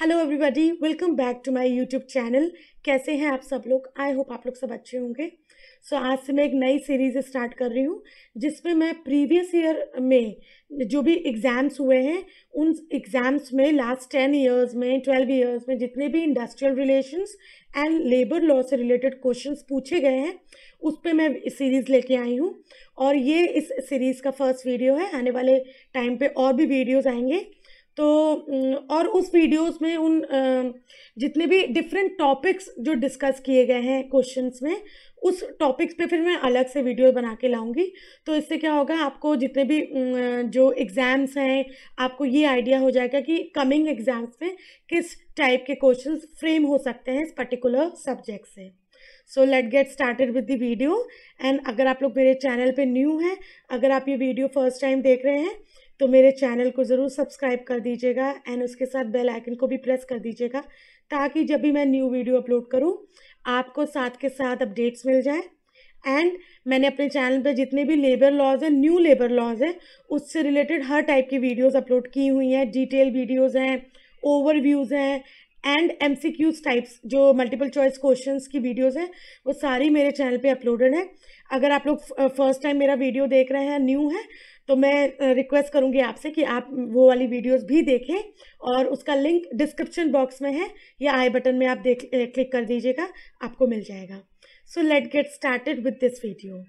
Hello everybody, welcome back to my YouTube channel. कैसे हैं आप सब लोग? आई होप आप लोग सब अच्छे होंगे। आज से मैं एक नई सीरीज़ स्टार्ट कर रही हूँ जिसमें मैं प्रीवियस ईयर में जो भी एग्ज़ाम्स हुए हैं उन एग्ज़ाम्स में लास्ट 10 इयर्स में 12 इयर्स में जितने भी industrial relations and labour law से रिलेटेड क्वेश्चंस पूछे गए हैं उस पर मैं सीरीज़ लेके आई हूँ। और ये इस सीरीज़ का फर्स्ट वीडियो है। आने वाले टाइम पे और भी वीडियोज़ आएंगे। तो और उस वीडियोस में उन जितने भी डिफरेंट टॉपिक्स जो डिस्कस किए गए हैं क्वेश्चंस में उस टॉपिक्स पे फिर मैं अलग से वीडियो बना के लाऊंगी। तो इससे क्या होगा, आपको जितने भी जो एग्ज़ाम्स हैं आपको ये आइडिया हो जाएगा कि कमिंग एग्ज़ाम्स में किस टाइप के क्वेश्चंस फ्रेम हो सकते हैं इस पर्टिकुलर सब्जेक्ट से। So let get started with the video. And अगर आप लोग मेरे चैनल पे न्यू हैं, अगर आप ये वीडियो फर्स्ट टाइम देख रहे हैं तो मेरे चैनल को ज़रूर सब्सक्राइब कर दीजिएगा एंड उसके साथ बेल आइकन को भी प्रेस कर दीजिएगा ताकि जब भी मैं न्यू वीडियो अपलोड करूं आपको साथ के साथ अपडेट्स मिल जाए। एंड मैंने अपने चैनल पर जितने भी लेबर लॉज हैं, न्यू लेबर लॉज हैं, उससे रिलेटेड हर टाइप की वीडियोस अपलोड की हुई हैं। डिटेल वीडियोस हैं, ओवरव्यूज़ हैं एंड MCQs टाइप्स जो मल्टीपल चॉइस क्वेश्चंस की वीडियोस हैं वो सारी मेरे चैनल पे अपलोडेड है। अगर आप लोग फर्स्ट टाइम मेरा वीडियो देख रहे हैं, न्यू है, तो मैं रिक्वेस्ट करूंगी आपसे कि आप वो वाली वीडियोस भी देखें और उसका लिंक डिस्क्रिप्शन बॉक्स में है या आई बटन में आप क्लिक कर दीजिएगा, आपको मिल जाएगा। So let get started with this video.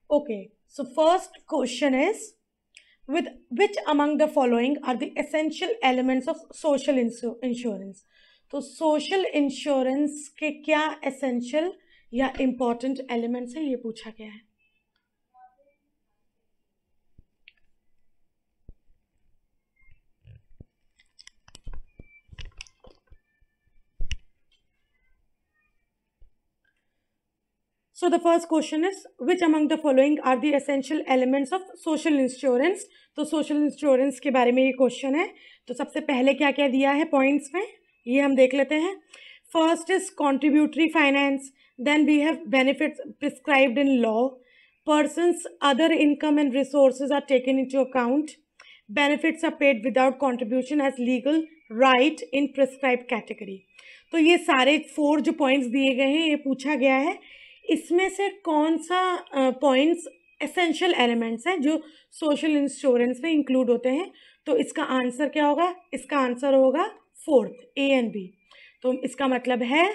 Okay, so first question is with which among the following are the essential elements of social insurance? तो social insurance के क्या essential या important elements है ये पूछा गया है। So the first question is which among the following are the essential elements of social insurance? तो social insurance के बारे में ये क्वेश्चन है। तो सबसे पहले क्या क्या दिया है पॉइंट्स में ये हम देख लेते हैं। First is contributory finance, then we have benefits prescribed in law, persons other income and resources are taken into account, benefits are paid without contribution as legal right in prescribed category। तो ये सारे 4 जो points दिए गए हैं ये पूछा गया है इसमें से कौन सा पॉइंट्स एसेंशियल एलिमेंट्स हैं जो सोशल इंश्योरेंस में इंक्लूड होते हैं। तो इसका आंसर क्या होगा? इसका आंसर होगा फोर्थ, A एंड B। तो इसका मतलब है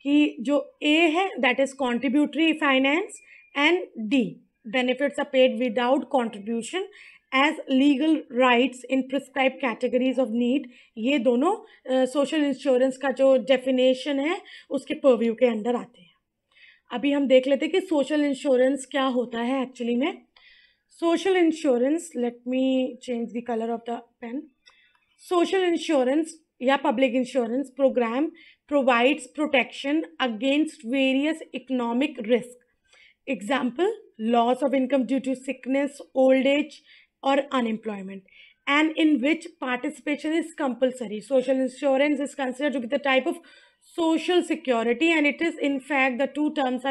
कि जो A है that is contributory finance and D benefits are paid without contribution as legal rights in prescribe categories of need, ये दोनों सोशल इंश्योरेंस का जो डेफिनेशन है उसके परव्यू के अंदर आते हैं। अभी हम देख लेते हैं कि सोशल इंश्योरेंस क्या होता है एक्चुअली में। Social insurance, let me change the colour of the pen. Social insurance या public insurance program provides protection against various economic risk. Example, loss of income due to sickness, old age or unemployment, and in which participation is compulsory. Social insurance is considered to be the type of social security and it is in fact the two terms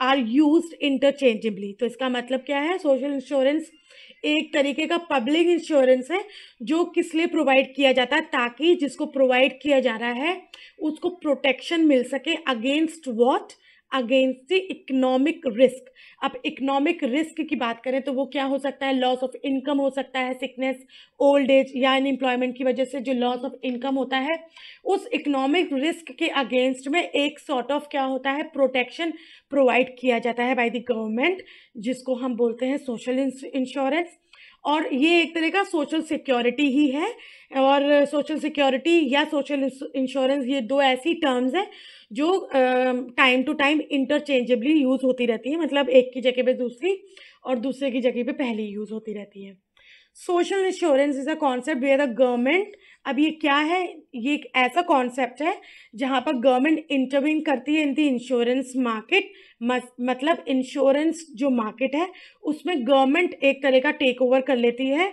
are used interchangeably। तो इसका मतलब क्या है? Social insurance एक तरीके का public insurance है जो किस लिए प्रोवाइड किया जाता है ताकि जिसको प्रोवाइड किया जा रहा है उसको प्रोटेक्शन मिल सके against what? Against the economic risk. अब इकोनॉमिक रिस्क की बात करें तो वो क्या हो सकता है? लॉस ऑफ इनकम हो सकता है, सिकनेस, ओल्ड एज या अनएम्प्लॉयमेंट की वजह से जो लॉस ऑफ इनकम होता है उस इकोनॉमिक रिस्क के अगेंस्ट में एक सॉर्ट ऑफ क्या होता है? प्रोटेक्शन प्रोवाइड किया जाता है बाय द गवर्नमेंट, जिसको हम बोलते हैं सोशल इंश्योरेंस। और ये एक तरह का सोशल सिक्योरिटी ही है। और सोशल सिक्योरिटी या सोशल इंश्योरेंस ये दो ऐसी टर्म्स हैं जो time to time interchangeably use होती रहती है, मतलब एक की जगह पे दूसरी और दूसरे की जगह पे पहली यूज़ होती रहती है। Social insurance is a concept where the government, अब ये क्या है? ये एक ऐसा कॉन्सेप्ट है जहाँ पर गवर्नमेंट इंटरवीन करती है इन द इंश्योरेंस मार्केट। मतलब इंश्योरेंस जो मार्केट है उसमें गवर्नमेंट एक तरह का टेक ओवर कर लेती है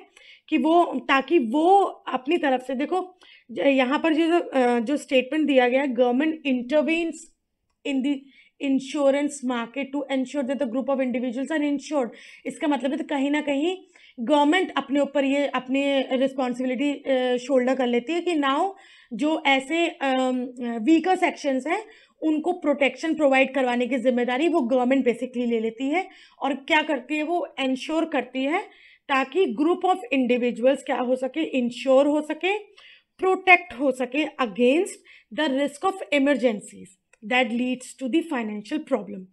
कि वो, ताकि वो अपनी तरफ से, देखो यहाँ पर जो स्टेटमेंट दिया गया है, government intervenes in the insurance market to ensure that the group of individuals are insured. इसका मतलब है तो कहीं ना कहीं गवर्नमेंट अपने ऊपर ये अपनी रिस्पॉन्सिबिलिटी शोल्डर कर लेती है कि नाउ जो ऐसे वीकर सेक्शंस हैं उनको प्रोटेक्शन प्रोवाइड करवाने की जिम्मेदारी वो गवर्नमेंट बेसिकली ले लेती है। और क्या करती है, वो एंश्योर करती है ताकि ग्रुप ऑफ इंडिविजुअल्स क्या हो सके, इंश्योर हो सके, प्रोटेक्ट हो सके against the risk of emergencies that leads to the financial problem.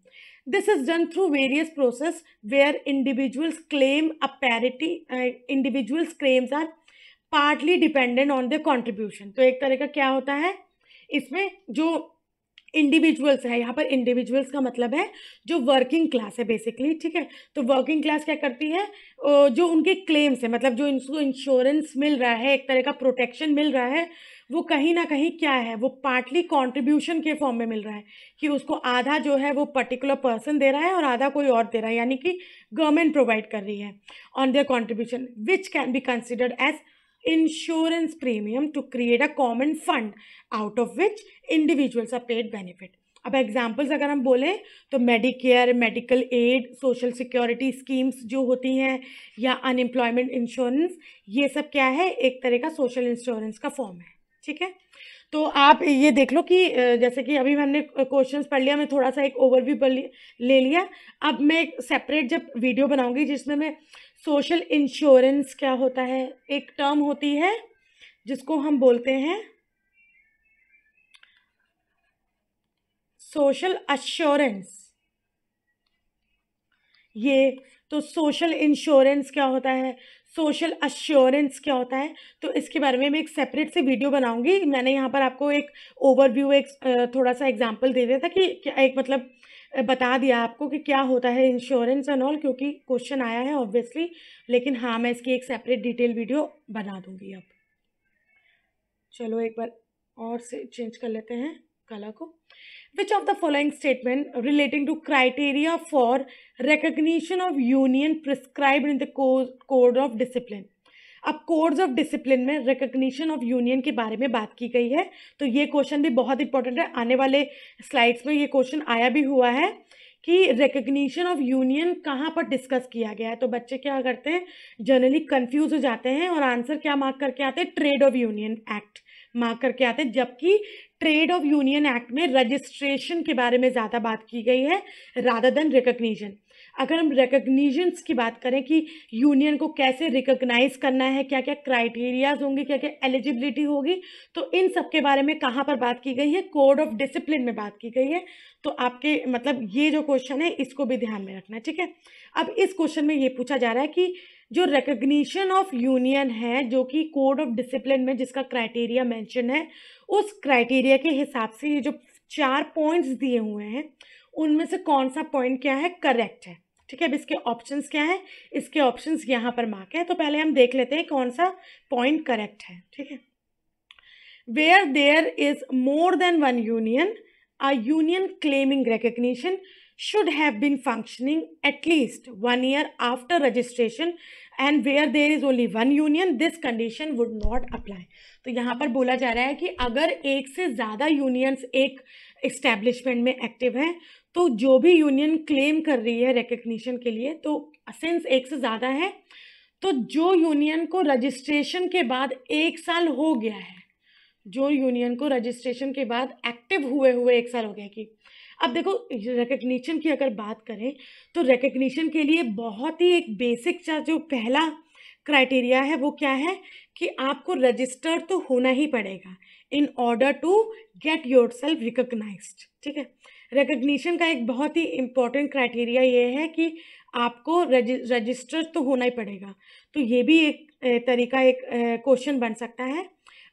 This is done through various process where individuals claims are partly dependent on their contribution। तो एक तरह का क्या होता है इसमें, जो इंडिविजुअल्स है, यहाँ पर इंडिविजुअल्स का मतलब है जो वर्किंग क्लास है बेसिकली, ठीक है। तो वर्किंग क्लास क्या करती है, जो उनके क्लेम्स है, मतलब जो इनको इंश्योरेंस मिल रहा है, एक तरह का प्रोटेक्शन मिल रहा है, वो कहीं ना कहीं क्या है, वो पार्टली कंट्रीब्यूशन के फॉर्म में मिल रहा है कि उसको आधा जो है वो पर्टिकुलर पर्सन दे रहा है और आधा कोई और दे रहा है, यानी कि गवर्नमेंट प्रोवाइड कर रही है on their contribution, which can be considered as insurance premium to create a common fund out of which individuals are paid benefit। अब एग्जाम्पल्स अगर हम बोलें तो Medicare, medical aid, social security schemes जो होती हैं, या अनएम्प्लॉयमेंट इंश्योरेंस, ये सब क्या है, एक तरह का सोशल इंश्योरेंस का फॉर्म है, ठीक है। तो आप ये देख लो कि जैसे कि अभी हमने क्वेश्चंस पढ़ लिया, मैं थोड़ा सा एक ओवरव्यू ले लिया। अब मैं एक सेपरेट जब वीडियो बनाऊंगी जिसमें मैं सोशल इंश्योरेंस क्या होता है, एक टर्म होती है जिसको हम बोलते हैं सोशल अश्योरेंस। ये तो सोशल इंश्योरेंस क्या होता है, सोशल अश्योरेंस क्या होता है, तो इसके बारे में मैं एक सेपरेट से वीडियो बनाऊंगी। मैंने यहाँ पर आपको एक ओवरव्यू, एक थोड़ा सा एग्जांपल दे दिया था कि क्या, एक मतलब बता दिया आपको कि क्या होता है इंश्योरेंस एंड ऑल, क्योंकि क्वेश्चन आया है ऑब्वियसली। लेकिन हाँ, मैं इसकी एक सेपरेट डिटेल वीडियो बना दूंगी। अब चलो एक बार और से चेंज कर लेते हैं कलर को। Which of the following statement relating to criteria for recognition of union prescribed in the code of discipline? अब कोड्स ऑफ डिसिप्लिन में रिकग्निशन ऑफ यूनियन के बारे में बात की गई है। तो ये क्वेश्चन भी बहुत इंपॉर्टेंट है, आने वाले स्लाइड्स में ये क्वेश्चन आया भी हुआ है कि रिकग्निशन ऑफ यूनियन कहाँ पर डिस्कस किया गया है। तो बच्चे क्या करते हैं, जनरली कंफ्यूज हो जाते हैं और आंसर क्या मार्क करके आते हैं, trade off union act mark करके आते हैं, जबकि ट्रेड ऑफ यूनियन एक्ट में रजिस्ट्रेशन के बारे में ज़्यादा बात की गई है रादर देन रिकग्निशन। अगर हम रिकग्निशंस की बात करें कि यूनियन को कैसे रिकग्नाइज करना है, क्या क्या क्राइटेरियाज होंगे, क्या क्या एलिजिबिलिटी होगी, तो इन सब के बारे में कहाँ पर बात की गई है, कोड ऑफ डिसिप्लिन में बात की गई है। तो आपके मतलब ये जो क्वेश्चन है इसको भी ध्यान में रखना है, ठीक है। अब इस क्वेश्चन में ये पूछा जा रहा है कि जो रिकग्निशन ऑफ यूनियन है, जो कि कोड ऑफ डिसिप्लिन में जिसका क्राइटेरिया मेंशन है, उस क्राइटेरिया के हिसाब से ये जो 4 पॉइंट्स दिए हुए हैं उनमें से कौन सा पॉइंट क्या है, करेक्ट है, ठीक है। अब इसके ऑप्शंस क्या है, इसके ऑप्शंस यहाँ पर मार्क है। तो पहले हम देख लेते हैं कौन सा पॉइंट करेक्ट है, ठीक है। Where there is more than one union, a union claiming recognition should have been functioning at least 1 year after registration, and where there is only one union this condition would not apply। तो यहाँ पर बोला जा रहा है कि अगर एक से ज़्यादा यूनियंस एक एस्टेब्लिशमेंट में एक्टिव हैं, तो जो भी यूनियन क्लेम कर रही है रिकग्निशन के लिए, तो सिंस एक से ज़्यादा है, तो जो यूनियन को रजिस्ट्रेशन के बाद 1 साल हो गया है, जो यूनियन को रजिस्ट्रेशन के बाद एक्टिव हुए 1 साल हो गया कि, अब देखो रिकग्निशन की अगर बात करें तो रिकग्निशन के लिए बहुत ही एक बेसिक सा जो पहला क्राइटेरिया है वो क्या है कि आपको रजिस्टर तो होना ही पड़ेगा in order to get yourself recognised, ठीक है। रिकग्निशन का एक बहुत ही इम्पोर्टेंट क्राइटेरिया ये है कि आपको रजिस्टर तो होना ही पड़ेगा। तो ये भी एक तरीका, एक क्वेश्चन बन सकता है।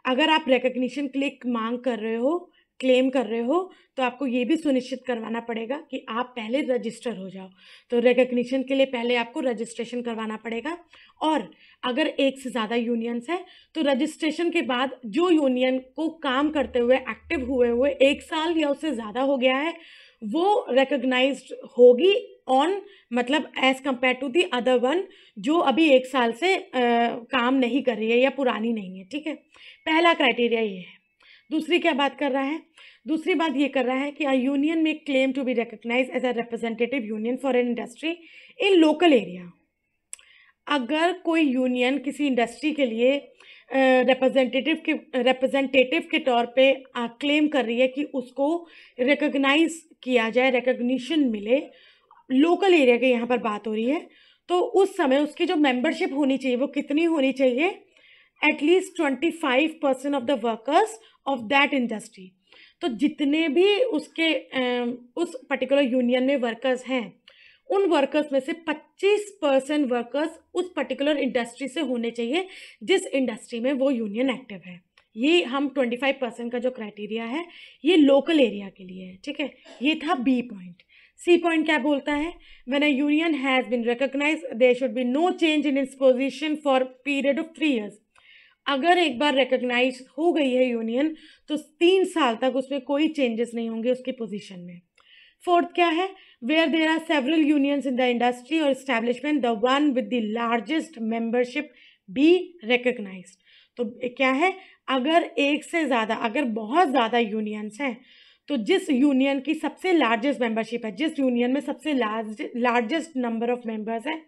अगर आप रिकग्निशन के लिए मांग कर रहे हो, क्लेम कर रहे हो, तो आपको ये भी सुनिश्चित करवाना पड़ेगा कि आप पहले रजिस्टर हो जाओ। तो रिकग्निशन के लिए पहले आपको रजिस्ट्रेशन करवाना पड़ेगा। और अगर एक से ज़्यादा यूनियंस है तो रजिस्ट्रेशन के बाद जो यूनियन को काम करते हुए एक्टिव हुए 1 साल या उससे ज़्यादा हो गया है, वो रिकग्नाइज्ड होगी ऑन, मतलब as compare to the other one जो अभी 1 साल से काम नहीं कर रही है या पुरानी नहीं है, ठीक है। पहला क्राइटेरिया ये है। दूसरी क्या बात कर रहा है, दूसरी बात ये कर रहा है कि अ यूनियन में claim to be recognise as a representative union for an industry in local area. अगर कोई यूनियन किसी इंडस्ट्री के लिए रिप्रेजेंटेटिव के तौर पे क्लेम कर रही है कि उसको रिकॉग्नाइज किया जाए, रिकॉग्निशन मिले, लोकल एरिया की यहाँ पर बात हो रही है, तो उस समय उसकी जो मेंबरशिप होनी चाहिए वो कितनी होनी चाहिए? At least 25% of the workers of that industry. तो जितने भी उसके उस पर्टिकुलर यूनियन में वर्कर्स हैं, उन वर्कर्स में से 25% वर्कर्स उस पर्टिकुलर इंडस्ट्री से होने चाहिए जिस इंडस्ट्री में वो यूनियन एक्टिव है। ये हम 25% का जो क्राइटेरिया है ये लोकल एरिया के लिए है, ठीक है। ये था बी पॉइंट। सी पॉइंट क्या बोलता है? When a union has been recognised there should be no change in its position for period of 3 years। अगर एक बार रिकॉग्नाइज हो गई है यूनियन तो 3 साल तक उसमें कोई चेंजेस नहीं होंगे उसकी पोजीशन में। फोर्थ क्या है? Where there are several unions in the industry और establishment the one with the largest membership be recognised. तो क्या है? अगर एक से ज़्यादा, अगर बहुत ज़्यादा यूनियंस हैं तो जिस यूनियन की सबसे लार्जेस्ट मेंबरशिप है, जिस यूनियन में सबसे लार्जेस्ट नंबर ऑफ मेंबर्स हैं,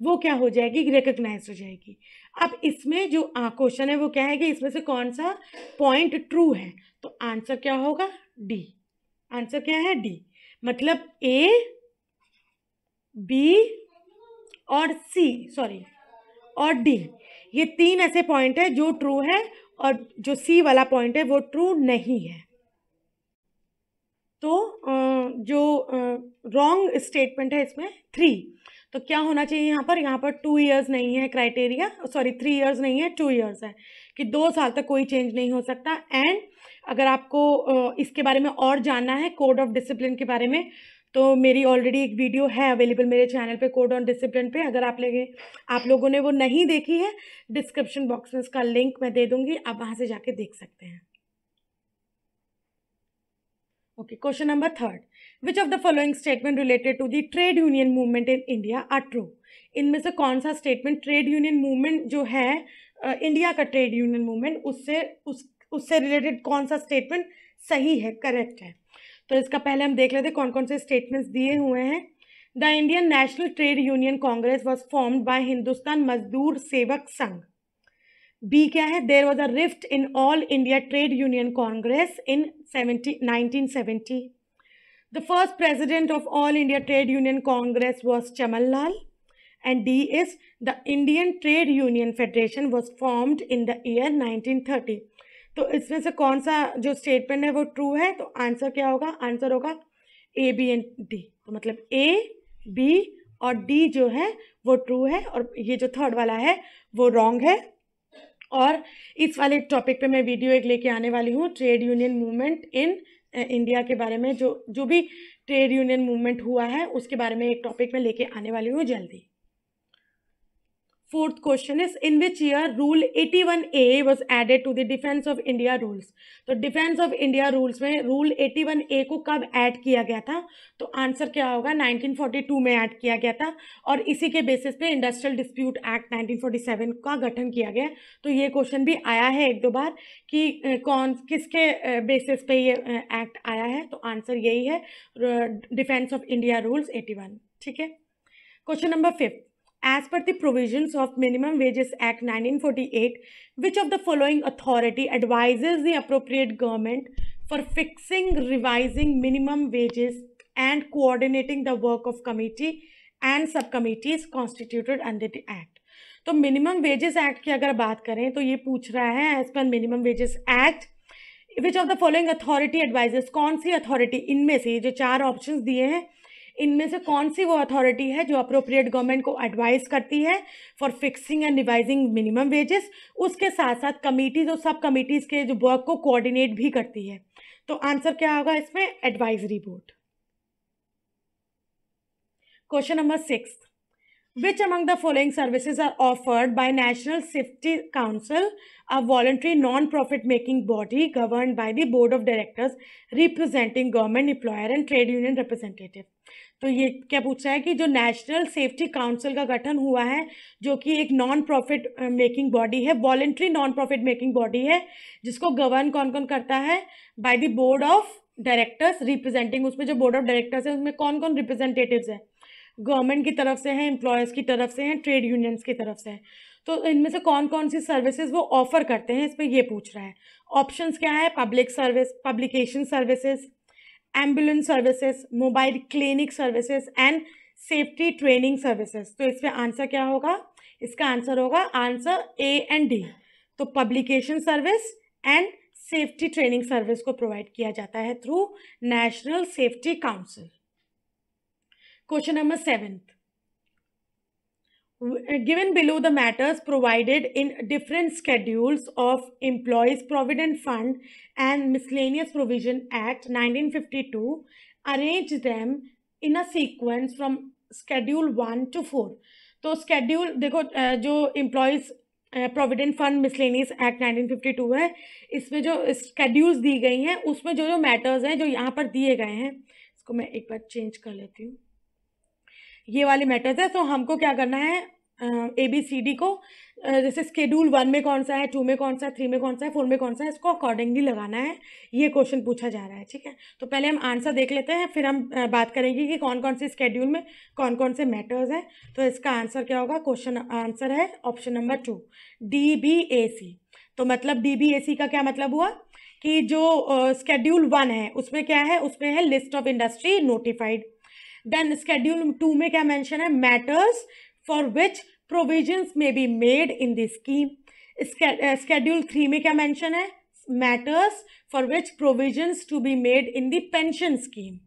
वो क्या हो जाएगी? रिकॉग्नाइज हो जाएगी। अब इसमें जो क्वेश्चन है वो क्या है कि इसमें से कौन सा पॉइंट ट्रू है? तो आंसर क्या होगा? डी। आंसर क्या है? डी। मतलब ए, बी और और डी, ये 3 ऐसे पॉइंट है जो ट्रू है और जो सी वाला पॉइंट है वो ट्रू नहीं है। तो जो रॉन्ग स्टेटमेंट है इसमें 3। तो क्या होना चाहिए यहाँ पर? यहाँ पर 2 years नहीं है क्राइटेरिया, 3 years नहीं है, 2 years है कि 2 साल तक कोई चेंज नहीं हो सकता। एंड अगर आपको इसके बारे में और जानना है, कोड ऑफ डिसिप्लिन के बारे में, तो मेरी ऑलरेडी एक वीडियो है अवेलेबल मेरे चैनल पे, कोड ऑन डिसिप्लिन पे। अगर आप लोगों ने वो नहीं देखी है, डिस्क्रिप्शन बॉक्स में इसका लिंक मैं दे दूंगी, आप वहाँ से जाके देख सकते हैं। Okay, question number 3, which of the following statement related to the trade union movement in India are true? इनमें से कौन सा स्टेटमेंट ट्रेड यूनियन मूवमेंट जो है इंडिया का ट्रेड यूनियन मूवमेंट, उससे रिलेटेड कौन सा स्टेटमेंट सही है, करेक्ट है? तो इसका पहले हम देख लेते हैं कौन कौन से स्टेटमेंट्स दिए हुए हैं। The Indian National Trade union Congress was formed by Hindustan Mazdoor Sevak Sangh. B क्या है? There was a rift in All India trade union Congress in 1970। The first president of All India trade union Congress was Chamanlal. And D is the Indian Trade Union Federation was formed in the year 1930। तो इसमें से कौन सा जो statement है वो true है? तो आंसर क्या होगा? आंसर होगा ए, बी एंड डी। तो मतलब ए, बी और डी जो है वो ट्रू है और ये जो थर्ड वाला है वो रॉन्ग है। और इस वाले टॉपिक पे मैं वीडियो एक लेके आने वाली हूँ, trade union movement in India के बारे में, जो भी ट्रेड यूनियन मूवमेंट हुआ है उसके बारे में एक टॉपिक में लेके आने वाली हूँ जल्दी। Fourth question is in which year rule 81A was added to the Defence of India Rules? तो डिफेंस ऑफ इंडिया रूल्स में रूल 81A को कब ऐड किया गया था? तो आंसर क्या होगा? 1942 में ऐड किया गया था और इसी के बेसिस पे इंडस्ट्रियल डिस्प्यूट एक्ट 1947 का गठन किया गया। तो ये क्वेश्चन भी आया है 1-2 बार कि किसके बेसिस पे ये एक्ट आया है। तो आंसर यही है, डिफेंस ऑफ इंडिया रूल्स 81, ठीक है। Question number 5, as per the provisions of Minimum Wages Act 1948, which of the following authority advises the appropriate government for fixing, revising minimum wages and coordinating the work of committee and subcommittees constituted under the act? तो minimum wages act की अगर बात करें तो ये पूछ रहा है as per minimum wages act which of the following authority advises, कौन सी अथॉरिटी इनमें से, जो 4 ऑप्शंस दिए हैं इनमें से कौन सी वो अथॉरिटी है जो अप्रोप्रिएट गवर्नमेंट को एडवाइस करती है for fixing and revising minimum wages, उसके साथ साथ कमिटीज और सब कमिटीज के जो वर्क को कोऑर्डिनेट भी करती है। तो आंसर क्या होगा इसमें? Advisory board. Question number 6, which among the following services are offered by National Safety Council, a voluntary non-profit making body governed by the board of directors representing government, employer and trade union representative? तो ये क्या पूछ रहा है कि जो national safety council का गठन हुआ है, जो कि एक नॉन प्रॉफिट मेकिंग बॉडी है, volenti non profit making body है, जिसको गवर्न कौन कौन करता है, by the board of directors representing, उसमें जो बोर्ड ऑफ डायरेक्टर्स है उसमें कौन कौन रिप्रेजेंटेटिव्स हैं, गवर्नमेंट की तरफ से हैं, एम्प्लॉयज़ की तरफ से हैं, ट्रेड यूनियंस की तरफ से हैं। तो इनमें से कौन कौन सी सर्विसेज वो ऑफर करते हैं, इस पर ये पूछ रहा है। ऑप्शंस क्या है, public service, publication services, ambulance services, mobile clinic services and safety training services. तो इसमें आंसर क्या होगा, इसका आंसर होगा आंसर ए एंड डी। तो publication service and safety training service को प्रोवाइड किया जाता है through national safety council. Question number 7, given below the matters provided in different schedules of Employees Provident Fund and Miscellaneous Provision Act 1952, arrange them in a sequence from schedule 1 to 4। तो schedule देखो, जो Employees provident fund miscellaneous act 1952 है, इसमें जो schedules दी गई हैं उसमें जो जो मैटर्स हैं जो यहाँ पर दिए गए हैं, इसको मैं एक बार चेंज कर लेती हूँ, ये वाले मैटर्स है। तो हमको क्या करना है, ABCD को जैसे स्केड्यूल 1 में कौन सा है, 2 में कौन सा है, 3 में कौन सा है, 4 में कौन सा है, इसको अकॉर्डिंगली लगाना है। ये क्वेश्चन पूछा जा रहा है, ठीक है। तो पहले हम आंसर देख लेते हैं, फिर हम बात करेंगे कि कौन कौन से स्केड्यूल में कौन कौन से मैटर्स हैं। तो इसका आंसर क्या होगा, क्वेश्चन आंसर है ऑप्शन नंबर 2, DBAC। तो मतलब DBAC का क्या मतलब हुआ कि जो स्केड्यूल 1 है उसमें क्या है, उसमें है list of industry notified. Then schedule 2 में क्या मेंशन है, मैटर्स फॉर विच प्रोविजंस में be made in the scheme. Schedule 3 में क्या मेंशन है, matters for which provisions to be made in the pension scheme.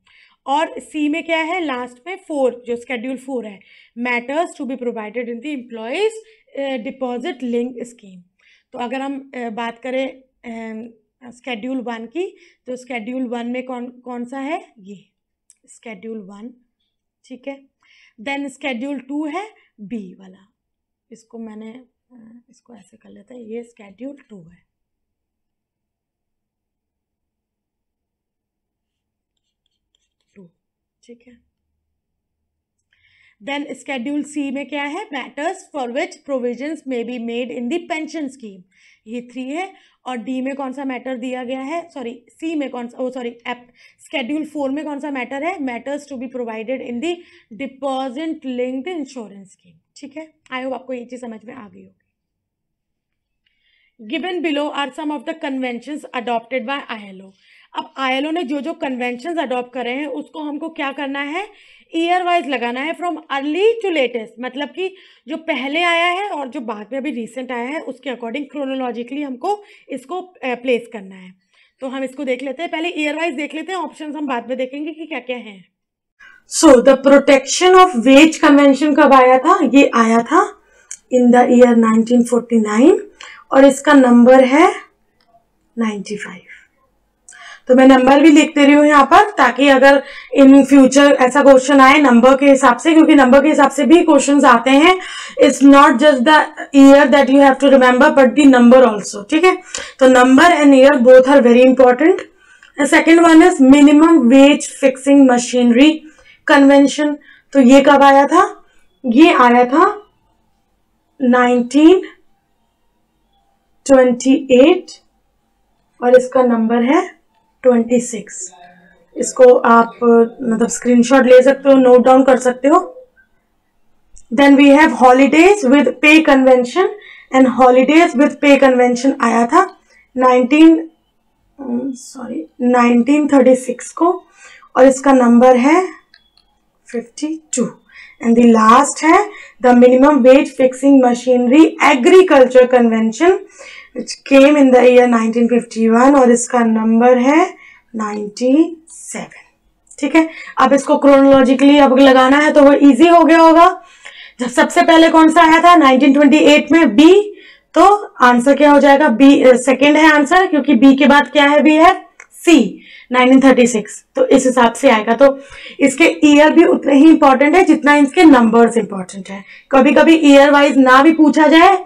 और सी में क्या है, लास्ट में 4, जो स्केड्यूल 4 है, matters to be provided in the employees deposit link scheme. तो अगर हम बात करें स्केड्यूल 1 की, तो स्केड्यूल 1 में कौन कौन सा है, ये स्केड्यूल 1, ठीक है। देन स्केड्यूल 2 है बी वाला, इसको मैंने इसको ऐसे कर लेते हैं, ये स्केड्यूल 2 है, ठीक है। देन स्केड्यूल सी में क्या है, matters for which provisions may be made in the pension scheme, ये 3 है। और डी में कौन सा मैटर दिया गया है, सॉरी सी में कौन सा, स्केड्यूल 4 में कौन सा मैटर है, matters to be provided in the deposit linked insurance scheme, ठीक है। आई होप आपको ये चीज़ समझ में आ गई होगी। Given below are some of the conventions adopted by ILO। अब ILO ने जो जो कन्वेंशंस अडॉप्ट करे हैं उसको हमको क्या करना है, ईयर वाइज लगाना है, फ्रॉम अर्ली टू लेटेस्ट। मतलब कि जो पहले आया है और जो बाद में अभी रिसेंट आया है उसके अकॉर्डिंग क्रोनोलॉजिकली हमको इसको प्लेस करना है। तो हम इसको देख लेते हैं, पहले ईयर वाइज देख लेते हैं, ऑप्शंस हम बाद में देखेंगे कि क्या क्या है। So the protection of ways convention कब आया था, ये आया था इन द ईयर 1949 और इसका नंबर है 95। तो मैं नंबर भी लिख दे रही हूँ यहाँ पर, ताकि अगर इन फ्यूचर ऐसा क्वेश्चन आए नंबर के हिसाब से, क्योंकि नंबर के हिसाब से भी क्वेश्चंस आते हैं। It's not just the year that you have to remember but the number also, ठीक है। तो number and year both are very important. Second one is minimum wage fixing machinery convention. तो ये कब आया था, ये आया था 1928 और इसका नंबर है 26। इसको आप मतलब स्क्रीनशॉट ले सकते हो, नोट डाउन कर सकते हो। Then we have holidays with pay convention, and holidays with pay convention आया था 1936 को और इसका नंबर है 52। एंड द लास्ट है the minimum wage fixing machinery agriculture convention which came in the year 1951 और इसका नंबर है 97, ठीक है। अब इसको क्रोनोलॉजिकली अब लगाना है तो वो इजी हो गया होगा। जब सबसे पहले कौन सा आया था 1928 में बी, तो आंसर क्या हो जाएगा, बी सेकेंड है आंसर, क्योंकि बी के बाद क्या है, बी है सी 1936। तो इस हिसाब से आएगा। तो इसके ईयर भी उतने ही इंपॉर्टेंट है जितना इसके नंबर्स इंपॉर्टेंट है। कभी कभी ईयर वाइज ना भी पूछा जाए,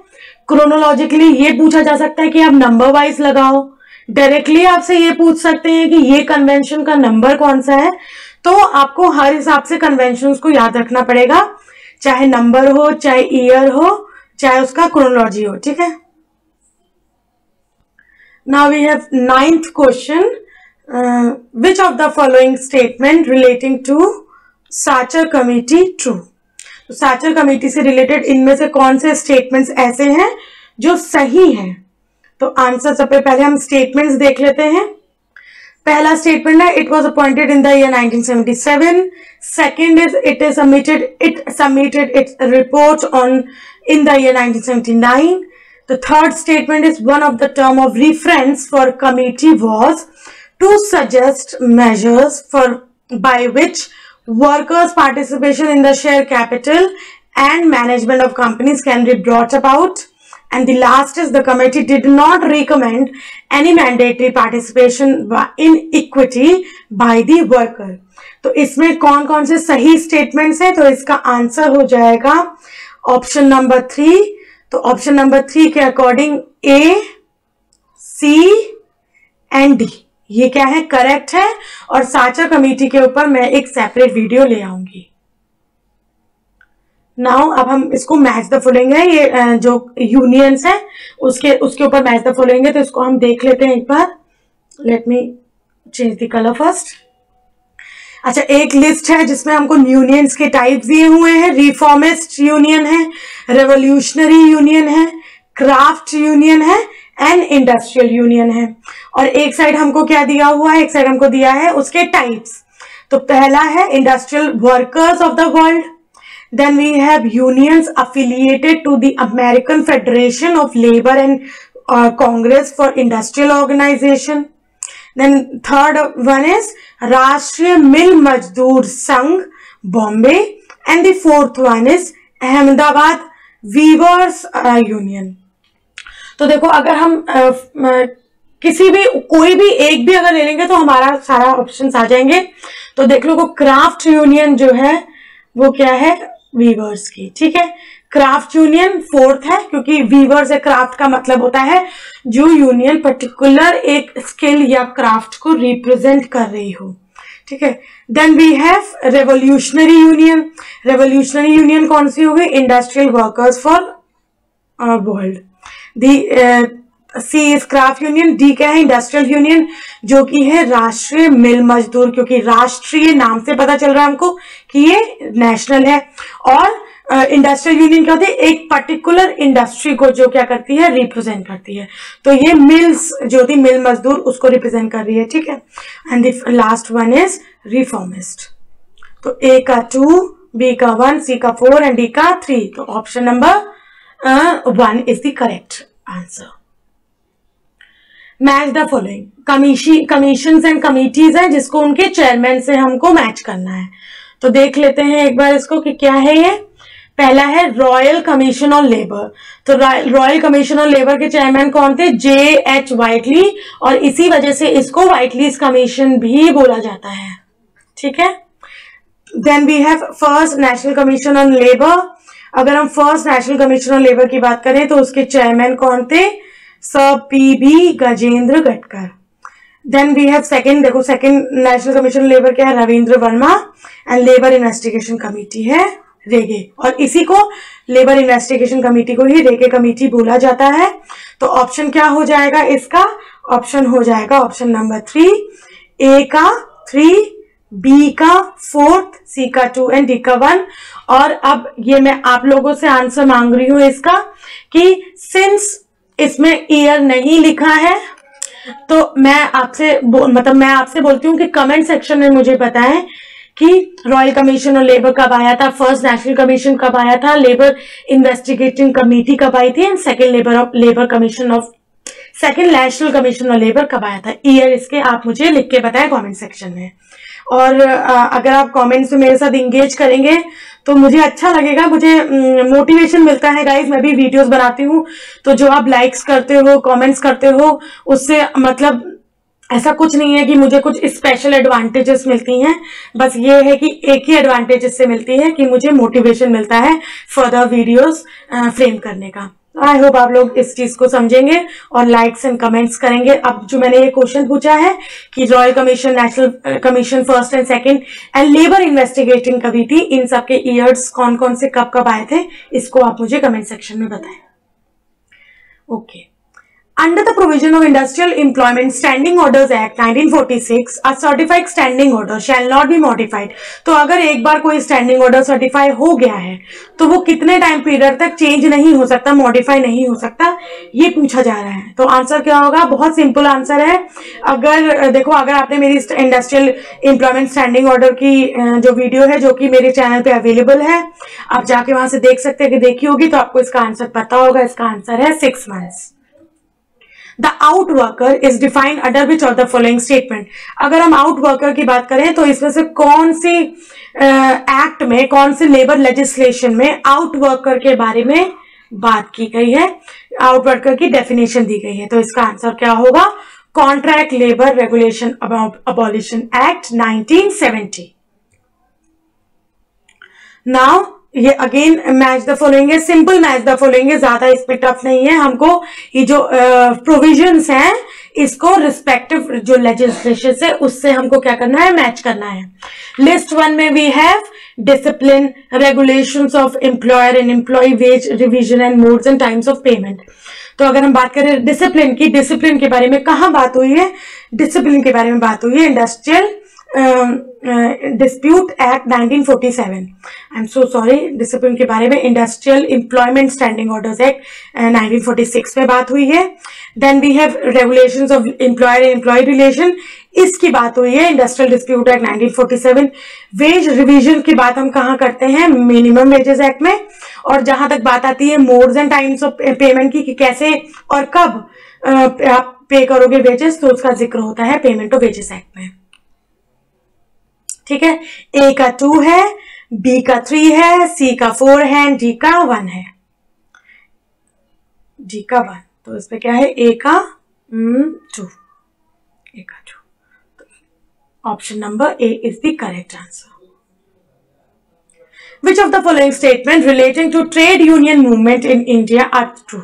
क्रोनोलॉजिकली ये पूछा जा सकता है कि आप नंबर वाइज लगाओ। डायरेक्टली आपसे ये पूछ सकते हैं कि ये कन्वेंशन का नंबर कौन सा है, तो आपको हर हिसाब से कन्वेंशंस को याद रखना पड़ेगा, चाहे नंबर हो, चाहे ईयर हो, चाहे उसका क्रोनोलॉजी हो, ठीक है। Now we have 9th question, which of the following statement relating to Sachar committee true. तो साचर कमेटी से रिलेटेड इनमें से कौन से स्टेटमेंट्स ऐसे हैं जो सही हैं। तो आंसर सबसे पहले हम स्टेटमेंट्स देख लेते हैं। पहला स्टेटमेंट है it was appointed in the year 1977। Second is it submitted its report on in the year 1979। The third statement is one of the term of reference for committee was to suggest measures by which workers' participation in the share capital and management of companies can be brought about. And the last is the committee did not recommend any mandatory participation in equity by the worker. तो इसमें कौन कौन से सही statements हैं, तो इसका answer हो जाएगा ऑप्शन नंबर 3। तो ऑप्शन नंबर 3 के according A, C and D ये क्या है, करेक्ट है। और साचर कमेटी के ऊपर मैं एक सेपरेट वीडियो ले आऊंगी। नाउ अब हम इसको मैच द फॉलोइंग है, ये जो यूनियंस है उसके ऊपर मैच द फॉलोइंग है, तो इसको हम देख लेते हैं एक बार। Let me change the colour first. अच्छा, एक लिस्ट है जिसमें हमको यूनियंस के टाइप्स दिए हुए हैं। रिफॉर्मिस्ट यूनियन है, रेवोल्यूशनरी यूनियन है, क्राफ्ट यूनियन है एंड इंडस्ट्रियल यूनियन है। और एक साइड हमको क्या दिया हुआ है, एक साइड हमको दिया है उसके टाइप्स। तो पहला है Industrial Workers of the World, then we have unions affiliated to the American Federation of Labor and Congress for Industrial Organization. Then third one is Rashtriya mill Mazdoor Sangh Bombay and the fourth one is Ahmedabad weavers union. तो देखो अगर हम किसी भी कोई भी एक भी अगर ले लेंगे तो हमारा सारा ऑप्शंस आ जाएंगे। तो देख लो क्राफ्ट यूनियन जो है वो क्या है, वीवर्स की, ठीक है। क्राफ्ट यूनियन फोर्थ है क्योंकि वीवर से क्राफ्ट का मतलब होता है जो यूनियन पर्टिकुलर एक स्किल या क्राफ्ट को रिप्रेजेंट कर रही हो, ठीक है। Then we have revolutionary union. Revolutionary union कौन सी होगी, industrial workers for world. The C is craft union. D क्या है, इंडस्ट्रियल यूनियन जो कि है राष्ट्रीय मिल मजदूर, क्योंकि राष्ट्रीय नाम से पता चल रहा है हमको कि ये नेशनल है। और इंडस्ट्रियल यूनियन क्या होती है, एक पर्टिकुलर इंडस्ट्री को जो क्या करती है, रिप्रेजेंट करती है। तो ये मिल्स जो थी, मिल मजदूर, उसको रिप्रेजेंट कर रही है, ठीक है। And the last one is reformist. तो ए का 2, बी का 1, सी का 4 एंड डी का 3। तो option number 1 is the correct answer. Match the following. Commissions and committees है जिसको उनके चेयरमैन से हमको मैच करना है। तो देख लेते हैं एक बार इसको कि क्या है ये। पहला है रॉयल कमीशन ऑन लेबर। तो रॉयल कमीशन ऑन लेबर के चेयरमैन कौन थे, J.H. वाइटली, और इसी वजह से इसको वाइटलीज कमीशन भी बोला जाता है, ठीक है। Then we have first national commission on labour. अगर हम first national commission on labour की बात करें तो उसके चेयरमैन कौन थे, sir P.B. Gajendragadkar. Then we have second, देखो second national commission on labour क्या है, Ravindra Varma. And labour investigation committee है रेगे, और इसी को लेबर इन्वेस्टिगेशन कमेटी को ही रेगे कमेटी बोला जाता है। तो ऑप्शन क्या हो जाएगा इसका, ऑप्शन हो जाएगा ऑप्शन नंबर 3, ए का 3, बी का 4, सी का 2 एंड डी का 1। और अब ये मैं आप लोगों से आंसर मांग रही हूं इसका कि सिंस इसमें ईयर नहीं लिखा है तो मैं आपसे बोलती हूँ कि कमेंट सेक्शन में मुझे बताएं कि रॉयल कमीशन ऑन लेबर कब आया था, फर्स्ट नेशनल कमीशन कब आया था, लेबर इन्वेस्टिगेटिंग कमेटी कब आई थी, and second second national commission on labour कब आया था। ईयर इसके आप मुझे लिख के बताएं कमेंट सेक्शन में। और अगर आप कमेंट्स में मेरे साथ इंगेज करेंगे तो मुझे अच्छा लगेगा, मुझे मोटिवेशन मिलता है गाइज। मैं भी वीडियोस बनाती हूँ तो जो आप लाइक्स करते हो, कमेंट्स करते हो, उससे मतलब ऐसा कुछ नहीं है कि मुझे कुछ स्पेशल एडवांटेजेस मिलती हैं, बस ये है कि एक ही एडवांटेज इससे मिलती है कि मुझे मोटिवेशन मिलता है फर्दर वीडियोस फ्रेम करने का। आई होप आप लोग इस चीज को समझेंगे और लाइक्स एंड कमेंट्स करेंगे। अब जो मैंने ये क्वेश्चन पूछा है कि royal commission, national commission first and second and labour investigating committee, इन सब के ईयर्स कौन कौन से कब कब आए थे, इसको आप मुझे कमेंट सेक्शन में बताएं। Okay. Under the provision of Industrial Employment Standing Orders Act 1946, a certified standing order shall not be modified. तो अगर एक बार कोई स्टैंडिंग ऑर्डर सर्टिफाई हो गया है तो वो कितने टाइम पीरियड तक चेंज नहीं हो सकता, मॉडिफाई नहीं हो सकता, ये पूछा जा रहा है। तो आंसर क्या होगा? बहुत सिंपल आंसर है। अगर देखो, अगर आपने मेरी इंडस्ट्रियल एम्प्लॉयमेंट स्टैंडिंग ऑर्डर की जो वीडियो है, जो कि मेरे चैनल पे अवेलेबल है, आप जाके वहां से देख सकते हैं कि देखी होगी तो आपको इसका आंसर पता होगा। इसका आंसर है 6 months। The out worker is defined under which of the following statement? अगर हम आउट वर्कर की बात करें तो इसमें से कौन सी एक्ट में, कौन से लेबर लेजिस्लेशन में आउट वर्कर के बारे में बात की गई है, आउट वर्कर की डेफिनेशन दी गई है? तो इसका आंसर क्या होगा? Contract labour regulation abolition act 1970। Now ये अगेन मैच द फॉलोइंग है, सिंपल मैच द फॉलोइंग है, ज्यादा इसमें टफ नहीं है। हमको ये जो प्रोविजंस हैं इसको रिस्पेक्टिव जो लेजिस्लेशन है उससे हमको क्या करना है? मैच करना है। लिस्ट 1 में we have discipline, regulations of employer and employee, wage revision and modes and times of payment. तो अगर हम बात करें डिसिप्लिन की, डिसिप्लिन के बारे में कहाँ बात हुई है? डिसिप्लिन के बारे में बात हुई है industrial dispute act 1947। I am so sorry, discipline के बारे में industrial employment standing orders act 1946 में बात हुई है। Then we have regulations of employer and employee relation, इसकी बात हुई है industrial dispute act 1947। Wage revision की बात हम कहाँ करते हैं? मिनिमम वेजेस एक्ट में। और जहां तक बात आती है modes and times of payment की, कि कैसे और कब आप पे करोगे वेजेस, तो उसका जिक्र होता है पेमेंट ऑफ वेजेस एक्ट में। ठीक है, ए का 2 है, बी का 3 है, सी का 4 है, डी का 1 है। डी का 1, तो इसमें क्या है? ए का 2, ए का 2। Option number A is the correct answer. Which of the following statement relating to trade union movement in India are true?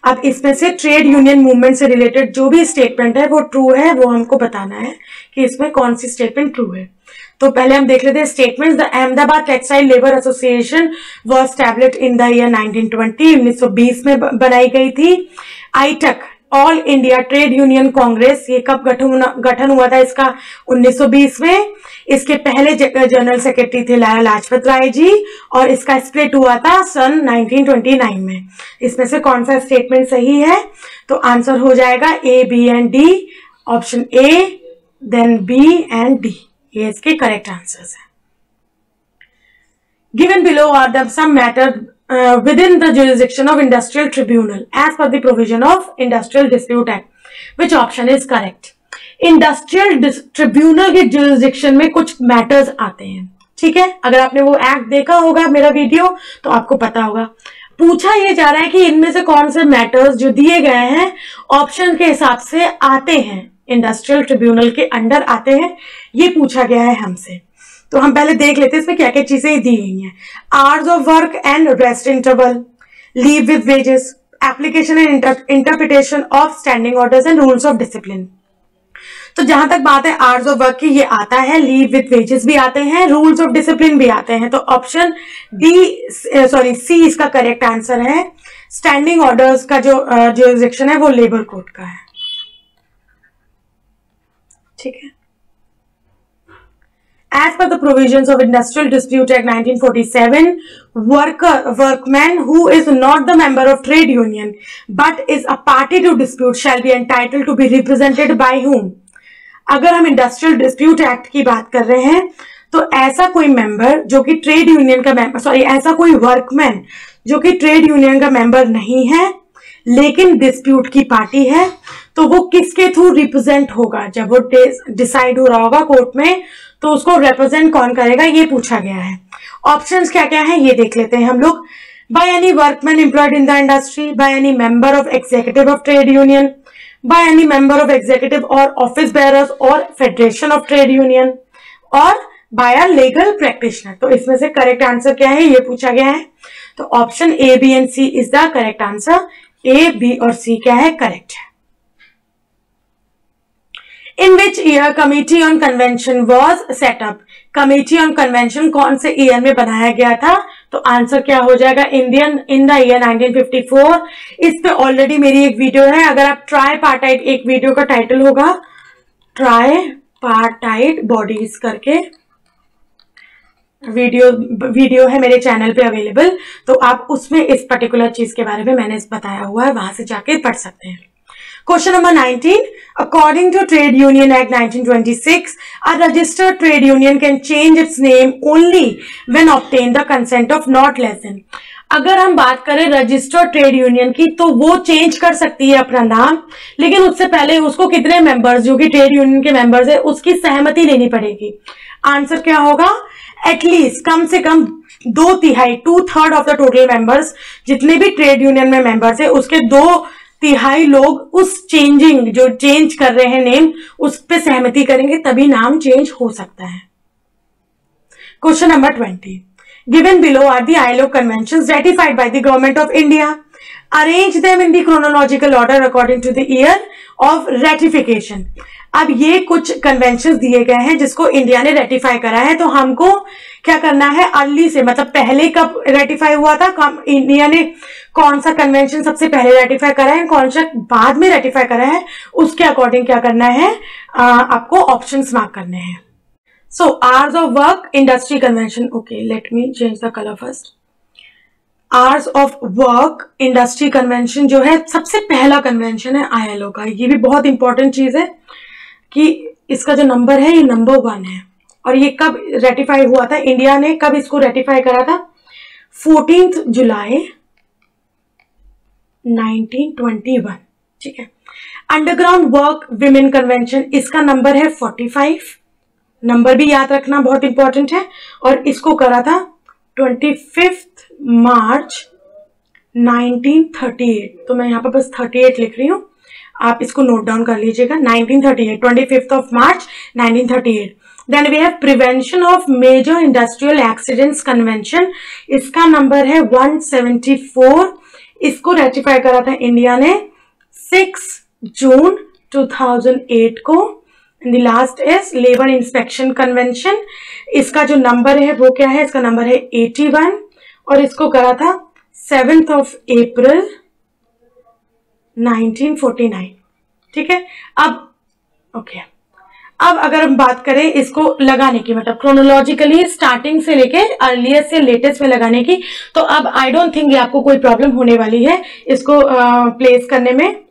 अब इसमें से ट्रेड यूनियन मूवमेंट से रिलेटेड जो भी स्टेटमेंट है वो ट्रू है, वो हमको बताना है कि इसमें कौन सी स्टेटमेंट ट्रू है। तो पहले हम देख लेते हैं statement. The Ahmedabad textile labour association was established in the year 1920, 1920 में बनाई गई थी। AITUC, all India trade union congress, ये कब गठन हुआ था इसका? 1920 में। इसके पहले जनरल सेक्रेटरी थे लाला लाजपत राय जी, और इसका स्प्लिट हुआ था सन 1929 में। इसमें से कौन सा स्टेटमेंट सही है? तो आंसर हो जाएगा A, B and D. Option A, then B and D, ये इसके करेक्ट आंसर्स हैं। Given below are the some matter within the jurisdiction of industrial tribunal as per the provision of industrial dispute act, which option is correct? Industrial tribunal के jurisdiction में कुछ matters आते हैं। ठीक है, अगर आपने वो एक्ट देखा होगा मेरा वीडियो तो आपको पता होगा। पूछा ये जा रहा है कि इनमें से कौन से मैटर्स जो दिए गए हैं ऑप्शन के हिसाब से आते हैं, इंडस्ट्रियल ट्रिब्यूनल के अंडर आते हैं, ये पूछा गया है हमसे। तो हम पहले देख लेते हैं इसमें क्या क्या चीजें दी गई हैं। Hours of work and rest interval, leave with wages, application and interpretation of standing orders and rules of discipline. तो जहां तक बात है आवर्स ऑफ वर्क की, ये आता है, लीव विद वेजेस भी आते हैं, रूल्स ऑफ डिसिप्लिन भी आते हैं। तो ऑप्शन सी इसका करेक्ट आंसर है। स्टैंडिंग ऑर्डर्स का जो जुरिसडिक्शन है वो लेबर कोड का है। ठीक है, as per the provisions of Industrial Dispute Act 1947, workman who is not the member of trade union but is a party to dispute shall be entitled to be represented by whom? अगर हम industrial dispute act की बात कर रहे हैं तो ऐसा कोई मेंबर जो कि ट्रेड यूनियन का मेंबर, ऐसा कोई वर्कमैन जो कि ट्रेड यूनियन का मेंबर नहीं है लेकिन डिस्प्यूट की पार्टी है, तो वो किसके थ्रू रिप्रेजेंट होगा? जब वो डिसाइड हो रहा होगा कोर्ट में तो उसको रिप्रेजेंट कौन करेगा, ये पूछा गया है। ऑप्शंस क्या क्या है ये देख लेते हैं हम लोग। By any workman employed in the industry, by any member of executive of trade union, by any member of executive और ऑफिस बेयरर्स और फेडरेशन ऑफ ट्रेड यूनियन, और बाय अ लीगल प्रैक्टिशनर। तो इसमें से करेक्ट आंसर क्या है ये पूछा गया है। तो option A, B and C is the correct answer. A, B और सी क्या है, करेक्ट है। In which year committee on convention was set up? Committee on convention कौन से ईयर में बनाया गया था? तो आंसर क्या हो जाएगा, इन द ईयर 1954। इस पे ऑलरेडी मेरी एक वीडियो है, अगर आप ट्राईपार्टाइट, एक वीडियो का टाइटल होगा ट्राईपार्टाइट बॉडीज करके वीडियो है मेरे चैनल पे अवेलेबल, तो आप उसमें इस पर्टिकुलर चीज के बारे में मैंने बताया हुआ है, वहां से जाके पढ़ सकते हैं। Question number 19. According to Trade Union Act 1926, a registered trade union can change its name only when obtained the consent of not less than. अगर हम बात करें रजिस्टर्ड ट्रेड यूनियन की, तो वो चेंज कर सकती है अपना नाम, लेकिन उससे पहले उसको कितने मेंबर्स, जो कि ट्रेड यूनियन के मेंबर्स है, उसकी सहमति लेनी पड़ेगी। आंसर क्या होगा, एटलीस्ट कम से कम 2/3, 2/3 ऑफ द टोटल मेंबर्स, जितने भी ट्रेड यूनियन में मेंबर्स है उसके 2/3 लोग उस चेंजिंग, जो चेंज कर रहे हैं नेम, उस पे सहमति करेंगे, तभी नाम चेंज हो सकता है। Question number 20. Given below are the ILO conventions ratified by the government of India. Arrange them in the chronological order according to the year of ratification. अब ये कुछ कन्वेंशंस दिए गए हैं जिसको इंडिया ने रेटिफाई करा है, तो हमको क्या करना है, अर्ली से, मतलब पहले कब रेटिफाई हुआ था, इंडिया ने कौन सा कन्वेंशन सबसे पहले रेटिफाई करा है, कौन सा बाद में रेटिफाई करा है, उसके अकॉर्डिंग क्या करना है, आपको ऑप्शंस मार्क करने हैं। So hours of work industry convention, okay let me change the colour first. Hours of work industry convention जो है सबसे पहला कन्वेंशन है ILO का। ये भी बहुत इंपॉर्टेंट चीज है कि इसका जो नंबर है ये नंबर 1 है, और ये कब रेटिफाई हुआ था, इंडिया ने कब इसको रेटिफाई करा था, 14 जुलाई 1921, ठीक है। अंडरग्राउंड वर्क विमेन कन्वेंशन, इसका नंबर है 45, नंबर भी याद रखना बहुत इंपॉर्टेंट है, और इसको करा था 25 मार्च 1938, तो मैं यहां पर बस 38 लिख रही हूं, आप इसको नोट डाउन कर लीजिएगा। 1938, 25th of March 1938। Then we have prevention of major industrial accidents convention, इसका नंबर है 174, इसको रेटिफाई करा था इंडिया ने 6 जून 2008 को। And the last is labour inspection convention, इसका जो नंबर है वो क्या है, इसका नंबर है 81, और इसको करा था 7th of April 1949, ठीक है। अब अगर हम बात करें इसको लगाने की, मतलब क्रोनोलॉजिकली स्टार्टिंग से लेके अर्लीस्ट से लेटेस्ट में लगाने की, तो अब आई डोंट थिंक ये आपको कोई प्रॉब्लम होने वाली है इसको प्लेस करने में।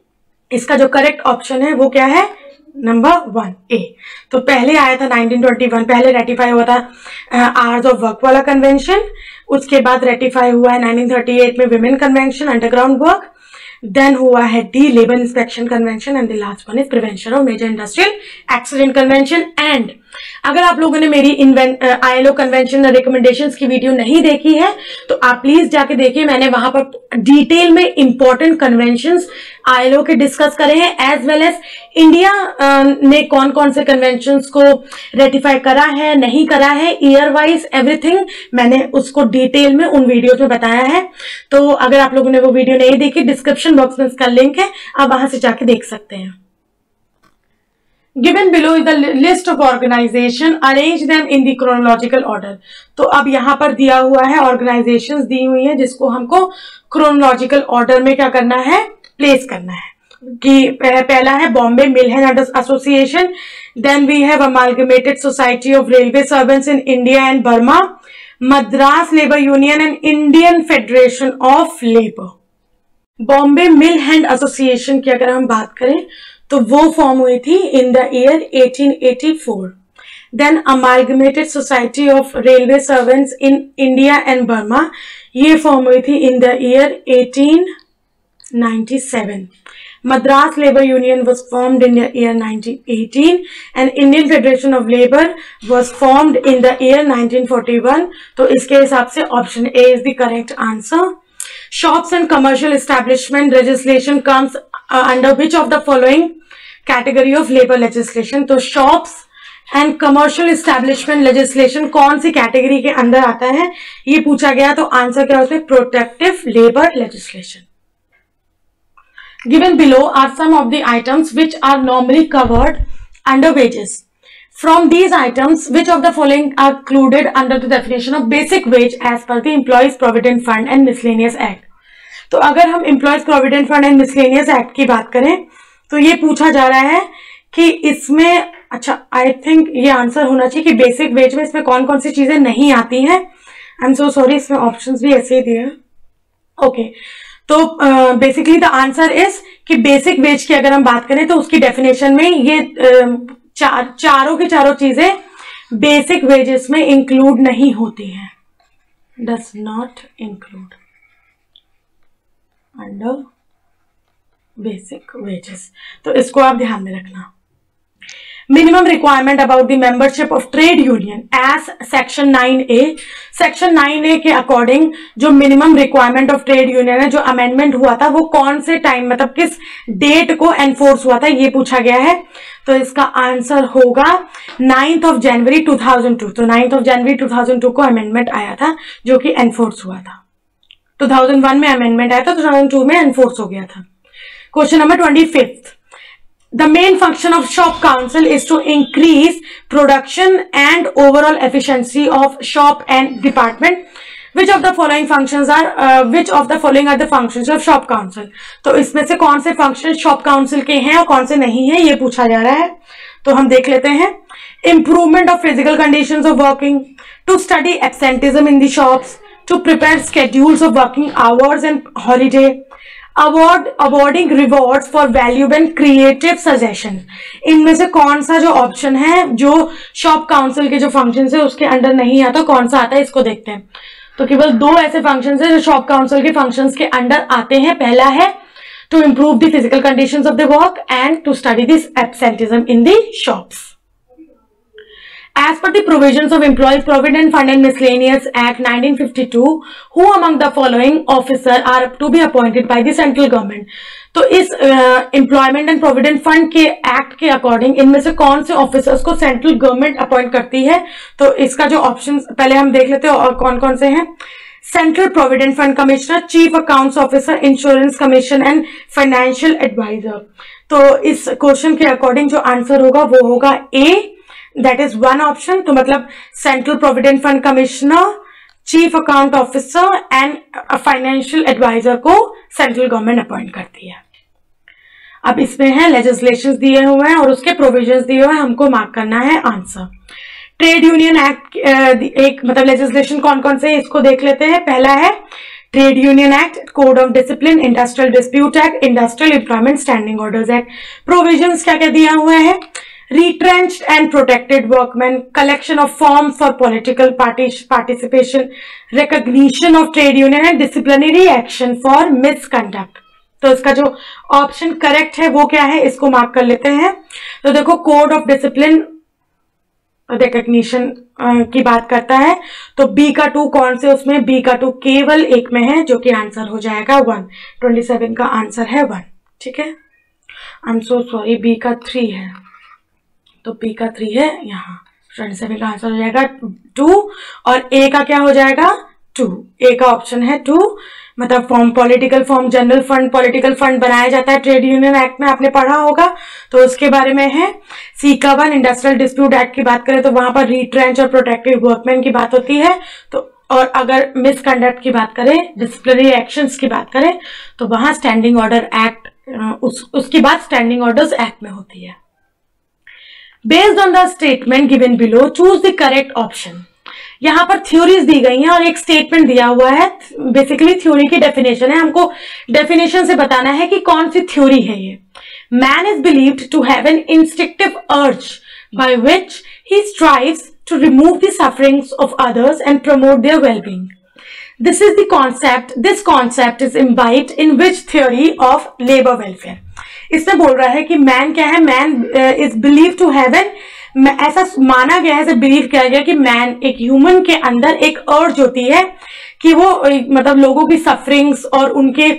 इसका जो करेक्ट ऑप्शन है वो क्या है, नंबर 1 ए। तो पहले आया था 1921, पहले रेटिफाई हुआ था आवर्स ऑफ वर्क वाला कन्वेंशन, उसके बाद रेटिफाई हुआ है 1938 में women convention underground work, then हुआ है the labour inspection convention, and the last one is prevention of major industrial accident convention. And अगर आप लोगों ने मेरी ILO कन्वेंशन रिकमेंडेशंस की वीडियो नहीं देखी है तो आप प्लीज जाके देखिए, मैंने वहां पर डिटेल में इंपॉर्टेंट कन्वेंशंस ILO के डिस्कस करे हैं, एज वेल एज इंडिया ने कौन कौन से कन्वेंशंस को रेटिफाई करा है, नहीं करा है, ईयर वाइज एवरीथिंग मैंने उसको डिटेल में उन वीडियोज में बताया है। तो अगर आप लोगों ने वो वीडियो नहीं देखी, डिस्क्रिप्शन बॉक्स में इसका लिंक है, आप वहां से जाके देख सकते हैं। Given below is the list of organization, arrange them in the chronological order। तो अब यहाँ पर दिया हुआ है, ऑर्गेनाइजेशंस दी हुई है जिसको हमको क्रोनोलॉजिकल ऑर्डर में क्या करना है, प्लेस करना है। कि पहला है Bombay mill hand association, then we have amalgamated society of railway servants in India and Burma, Madras labour union and Indian federation of labour. Bombay mill hand association की अगर हम बात करें तो वो फॉर्म हुई थी in the year 1884। Then amalgamated society of railway servants in India and Burma, ये फॉर्म हुई थी in the year 1897। Madras Labour Union was formed in the year 1918 and Indian Federation of Labour was formed in the year 1941। तो इसके हिसाब से option A is the correct answer। Shops and commercial establishment legislation comes under which of the following category of labor legislation? तो shops and commercial establishment legislation कौन सी category के अंदर आता है, ये पूछा गया। तो आंसर क्या होता है, protective labour legislation. Given below are some of the items which are normally covered under wages. From these items, which of the following are included under the definition of basic wage as per the Employees Provident Fund and Miscellaneous Act? तो अगर हम Employees Provident Fund and Miscellaneous Act की बात करें तो ये पूछा जा रहा है कि इसमें, अच्छा आई थिंक ये आंसर होना चाहिए कि बेसिक वेज में इसमें कौन कौन सी चीजें नहीं आती हैं। आई एम सो सॉरी, इसमें ऑप्शंस भी ऐसे ही दिए हैं। ओके, तो बेसिकली द आंसर इज कि बेसिक वेज की अगर हम बात करें तो उसकी डेफिनेशन में ये चारों की चारों चीजें बेसिक वेजेस में इंक्लूड नहीं होती हैं, does not include under basic wages. तो इसको आप ध्यान में रखना। Minimum requirement about the membership of trade union as section 9A। Section 9A के अकॉर्डिंग जो minimum requirement of trade union है, जो अमेंडमेंट हुआ था, वो कौन से टाइम मतलब किस डेट को एनफोर्स हुआ था, ये पूछा गया है। तो इसका आंसर होगा 9 जनवरी 2002। तो 9 जनवरी 2002 को अमेंडमेंट आया था जो कि एनफोर्स हुआ था। 2001 में अमेंडमेंट आया था, 2002 में एनफोर्स हो गया था। Question number 25। The main function of shop council is to increase production and overall efficiency of shop and department. Which of the following functions are the functions of shop council? तो इसमें से कौन से function shop council के हैं और कौन से नहीं है, ये पूछा जा रहा है। तो हम देख लेते हैं। Improvement of physical conditions of working, to study absenteeism in the shops, to prepare schedules of working hours and holiday, awarding rewards for valuable and creative suggestion। इनमें से कौन सा जो ऑप्शन है जो शॉप काउंसिल के जो फंक्शंस है उसके अंडर नहीं आता, कौन सा आता है, इसको देखते हैं। तो केवल दो ऐसे फंक्शंस है जो शॉप काउंसिल के फंक्शंस के अंडर आते हैं। पहला है to improve the physical conditions of the work and to study this absenteeism in the shops. As per the provisions of Employees Provident Fund and Miscellaneous Act 1952, who among the following officer are to be appointed by the central government? तो इस employment and provident fund के act के according इनमें से कौन से officers को central government appoint करती है? तो इसका जो ऑप्शन पहले हम देख लेते हैं और कौन कौन से हैं। Central provident fund commissioner, chief accounts officer, insurance commission and financial adviser. तो इस क्वेश्चन के अकॉर्डिंग जो आंसर होगा वो होगा A, that is one option. तो मतलब central provident fund commissioner, chief account officer and financial adviser को सेंट्रल गवर्नमेंट अपॉइंट करती है। अब इसमें है लेजिस्लेशंस दिए हुए हैं और उसके प्रोविजंस दिए हुए हैं, हमको मार्क करना है आंसर। ट्रेड यूनियन एक्ट एक मतलब लेजिस्लेशन कौन कौन से, इसको देख लेते हैं। पहला है trade union act, code of discipline, industrial dispute act, industrial employment standing orders act. Provisions क्या क्या दिया हुआ है? Retrenched and protected workmen, collection of forms for political participation, recognition of trade union and disciplinary action for misconduct। तो इसका जो option correct है वो क्या है, इसको मार्क कर लेते हैं। तो देखो कोड ऑफ डिसिप्लिन रिकग्निशन की बात करता है, तो बी का 2 कौन से, उसमें बी का 2 केवल एक में है जो कि आंसर हो जाएगा 1। 27 का आंसर है 1, ठीक है। I am so sorry, B का 3 है, तो बी का 3 है यहाँ। 27 का आंसर हो जाएगा 2 और ए का क्या हो जाएगा 2। ए का ऑप्शन है 2, मतलब form political form general fund political fund बनाया जाता है ट्रेड यूनियन एक्ट में, आपने पढ़ा होगा, तो उसके बारे में है। सी का 1 इंडस्ट्रियल डिस्प्यूट एक्ट की बात करें तो वहां पर रिट्रेंच और प्रोटेक्टिव वर्कमैन की बात होती है। तो और अगर मिसकंडक्ट की बात करें, डिसिप्लिनरी एक्शंस की बात करें, तो वहां स्टैंडिंग ऑर्डर एक्ट उसकी बात स्टैंडिंग ऑर्डर्स एक्ट में होती है। Based on the statement given below, choose the correct option। यहाँ पर थ्योरीज दी गई हैं और एक स्टेटमेंट दिया हुआ है। बेसिकली थ्योरी की डेफिनेशन है, हमको डेफिनेशन से बताना है कि कौन सी थ्योरी है ये। Man is believed to have an instinctive urge by which he strives to remove the sufferings of others and promote their wellbeing. This is the concept, this concept is imbibed in which theory of labour welfare. इसमें बोल रहा है कि man क्या है, man is believe to have an, ऐसा माना गया है, ऐसा बिलीव किया गया कि मैन एक ह्यूमन के अंदर एक अर्ज होती है कि वो मतलब लोगों की सफरिंग्स और उनके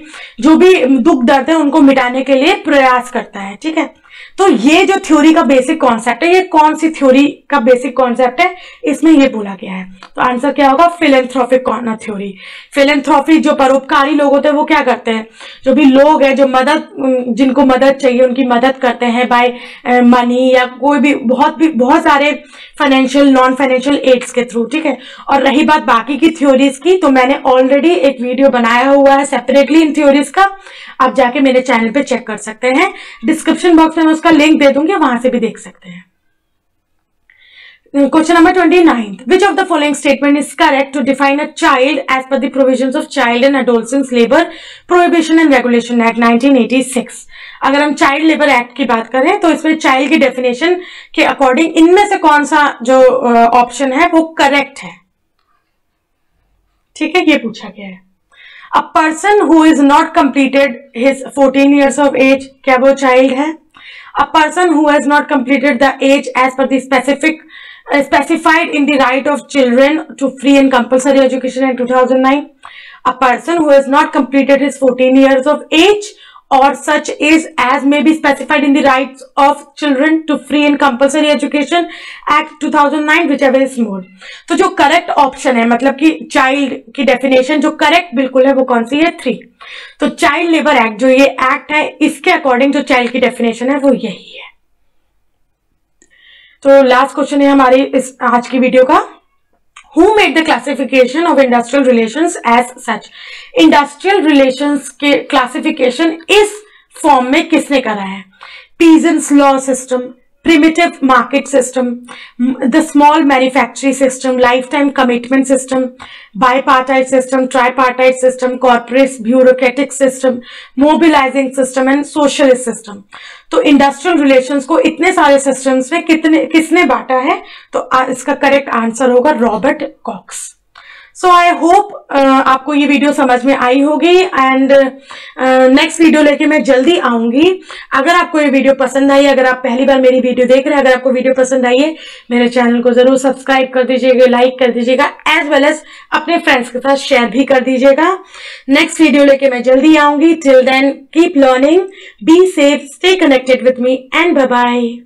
जो भी दुख दर्द है उनको मिटाने के लिए प्रयास करता है, ठीक है। तो ये जो थ्योरी का बेसिक कॉन्सेप्ट है, ये कौन सी थ्योरी का बेसिक कॉन्सेप्ट है, इसमें ये बोला गया है। तो आंसर क्या होगा, फिलेंथ्रोपिक थ्योरी। फिलेंथ्रोपी, जो परोपकारी लोग होते हैं वो क्या करते हैं, जो भी लोग हैं जो जिनको मदद चाहिए उनकी मदद करते हैं बाय मनी या कोई भी बहुत सारे फाइनेंशियल नॉन फाइनेंशियल एड्स के थ्रू, ठीक है। और रही बात बाकी की थ्योरीज की, तो मैंने ऑलरेडी एक वीडियो बनाया हुआ है सेपरेटली इन थ्योरीज का, आप जाके मेरे चैनल पे चेक कर सकते हैं, डिस्क्रिप्शन बॉक्स में मैं उसका लिंक दे दूंगी, वहां से भी देख सकते हैं। Question number 29. Which of the following statement is correct to define a child as per the provisions of Child and Adolescent Labor Prohibition and Regulation Act 1986? अगर हम चाइल्ड लेबर एक्ट की बात करें तो इसमें चाइल्ड की डेफिनेशन के according इनमें से कौन सा जो ऑप्शन है वो करेक्ट है, ठीक है, ये पूछा गया है। A person who is not completed his 14 years of age, क्या वो चाइल्ड है? A person who has not completed the age as per the specified in the right of children to free and compulsory education in 2009. A person who has not completed his 14 years of age or such age as may be specified in the rights of children to free and compulsory education act 2009, whichever is more. तो जो correct option है, मतलब कि child की definition जो correct बिल्कुल है वो कौन सी है, 3। तो चाइल्ड लेबर एक्ट जो ये एक्ट है इसके अकॉर्डिंग जो चाइल्ड की डेफिनेशन है वो यही है। तो लास्ट क्वेश्चन है हमारी इस आज की वीडियो का, Who made the classification of industrial relations as such? Industrial relations के क्लासिफिकेशन इस फॉर्म में किसने करा है? Peasants law system, primitive market system, the small manufacturing system, lifetime commitment system, bipartite system, tripartite system, corporate bureaucratic system, mobilizing system and socialist system. तो industrial relations को इतने सारे सिस्टम्स में किसने बांटा है? तो इसका करेक्ट आंसर होगा Robert Cox. So I hope आपको ये वीडियो समझ में आई होगी एंड नेक्स्ट वीडियो लेके मैं जल्दी आऊंगी। अगर आपको ये वीडियो पसंद आई, अगर आप पहली बार मेरी वीडियो देख रहे हैं, अगर आपको वीडियो पसंद आई है मेरे चैनल को जरूर सब्सक्राइब कर दीजिएगा, लाइक कर दीजिएगा, एज वेल एज अपने फ्रेंड्स के साथ शेयर भी कर दीजिएगा। नेक्स्ट वीडियो लेके मैं जल्दी आऊंगी। Till then keep learning, be safe, stay connected with me and bye bye.